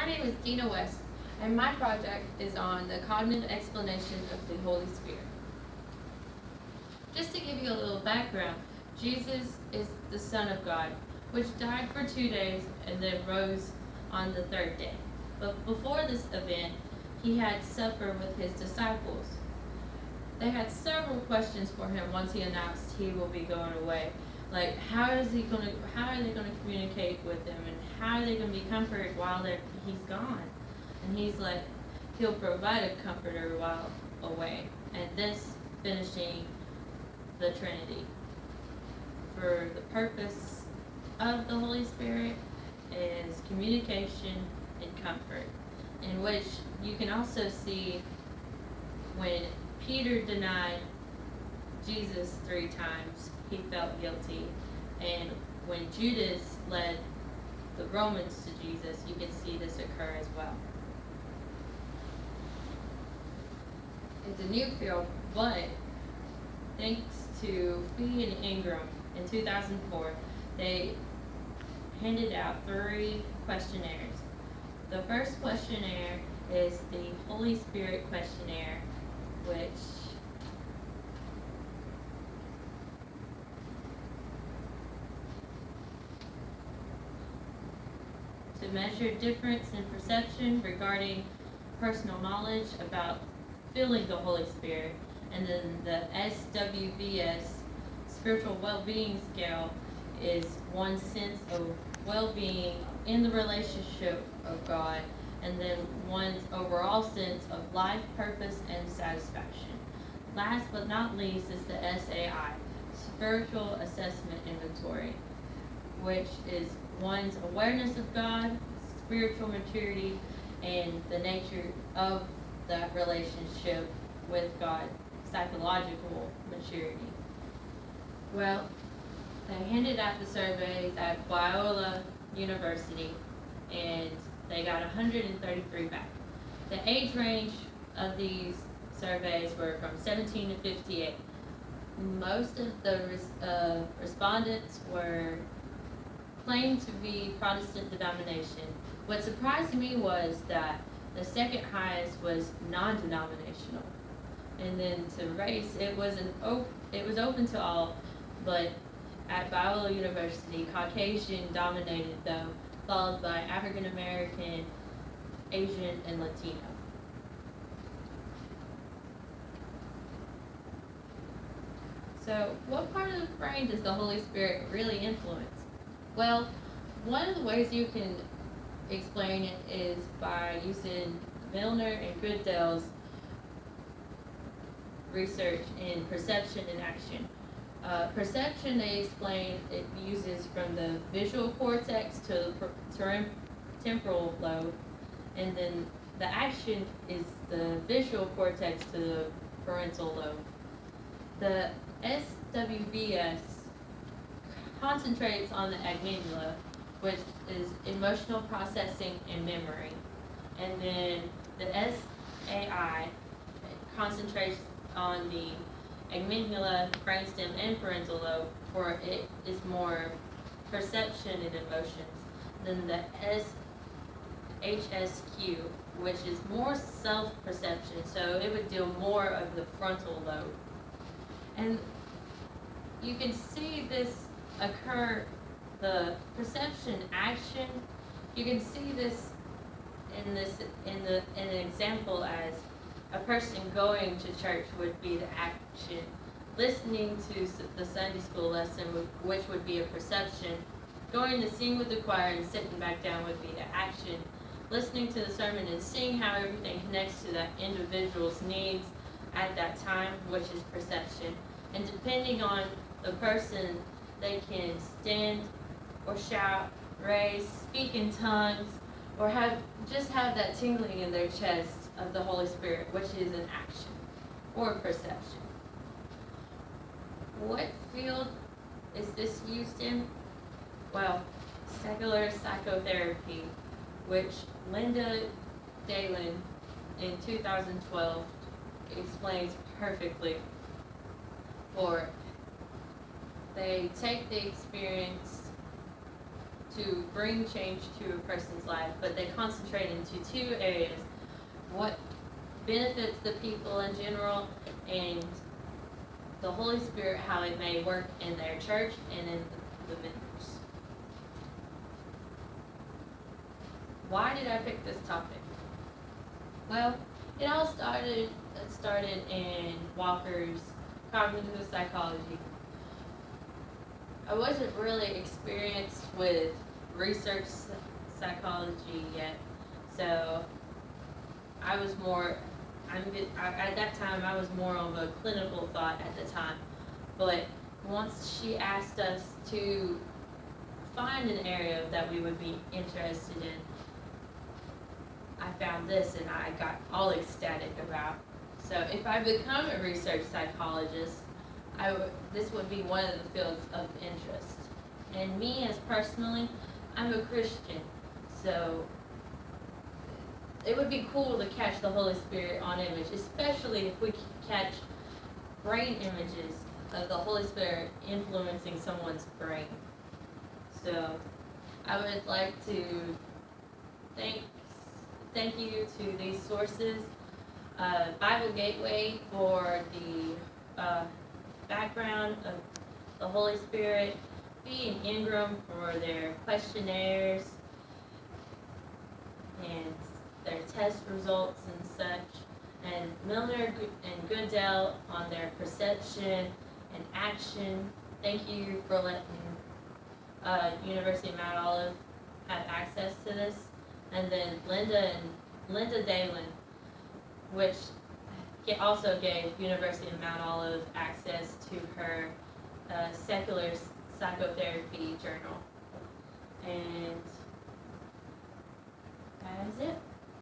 My name is Dina West, and my project is on the cognitive explanation of the Holy Spirit. Just to give you a little background, Jesus is the Son of God, which died for 2 days and then rose on the third day. But before this event, he had supper with his disciples. They had several questions for him once he announced he will be going away. Like, how are they going to communicate with him, and how are they going to be comforted while he's gone? And he's like, he'll provide a comforter while away. And this finishing the Trinity. For the purpose of the Holy Spirit is communication and comfort, in which you can also see when Peter denied Jesus 3 times, he felt guilty. And when Judas led the Romans to Jesus, you can see this occur as well. It's a new field, but thanks to Fee and Ingram in 2004, they handed out 3 questionnaires. The first questionnaire is the Holy Spirit questionnaire, which to measure difference in perception regarding personal knowledge about feeling the Holy Spirit. And then the SWBS, Spiritual Well-Being Scale, is one's sense of well-being in the relationship of God, and then one's overall sense of life, purpose, and satisfaction. Last but not least is the SAI, Spiritual Assessment Inventory, which is one's awareness of God, spiritual maturity, and the nature of that relationship with God, psychological maturity. Well, they handed out the surveys at Biola University, and they got 133 back. The age range of these surveys were from 17 to 58. Most of the respondents were claimed to be Protestant denomination. What surprised me was that the second highest was non-denominational, and then to race, it was open to all, but at Biola University, Caucasian dominated though, followed by African American, Asian, and Latino. So, what part of the brain does the Holy Spirit really influence? Well, one of the ways you can explain it is by using Milner and Goodell's research in perception and action. Perception, they explain, it uses from the visual cortex to the temporal lobe, and then the action is the visual cortex to the parental lobe. The SWBS concentrates on the amygdala, which is emotional processing and memory. And then the SAI concentrates on the amygdala, brainstem, and parental lobe, for it is more perception and emotions. Then the HSQ, which is more self-perception, so it would deal more of the frontal lobe. And you can see this occur, the perception action, you can see this in an example as a person going to church would be the action, listening to the Sunday school lesson, which would be a perception, going to sing with the choir and sitting back down would be the action, listening to the sermon and seeing how everything connects to that individual's needs at that time, which is perception. And depending on the person, they can stand or shout, raise, speak in tongues, or have that tingling in their chest of the Holy Spirit, which is an action or perception. What field is this used in? Well, secular psychotherapy, which Linda Dalen in 2012 explains perfectly. For they take the experience to bring change to a person's life, but they concentrate into two areas: what benefits the people in general, and the Holy Spirit, how it may work in their church and in the members. Why did I pick this topic? Well, it all started in Walker's cognitive psychology. I wasn't really experienced with research psychology yet, so I was more, at that time I was more of a clinical thought at the time. But once she asked us to find an area that we would be interested in, I found this and I got all ecstatic about. So if I become a research psychologist, this would be one of the fields of interest. And me as personally, I'm a Christian, so it would be cool to catch the Holy Spirit on image, especially if we catch brain images of the Holy Spirit influencing someone's brain. So I would like to thank you to these sources. Bible Gateway for the background of the Holy Spirit, B and Ingram for their questionnaires and their test results and such, and Milner and Goodell on their perception and action. Thank you for letting University of Mount Olive have access to this. And then Linda Dalen, which also gave University of Mount Olive access to her secular psychotherapy journal. And that is it.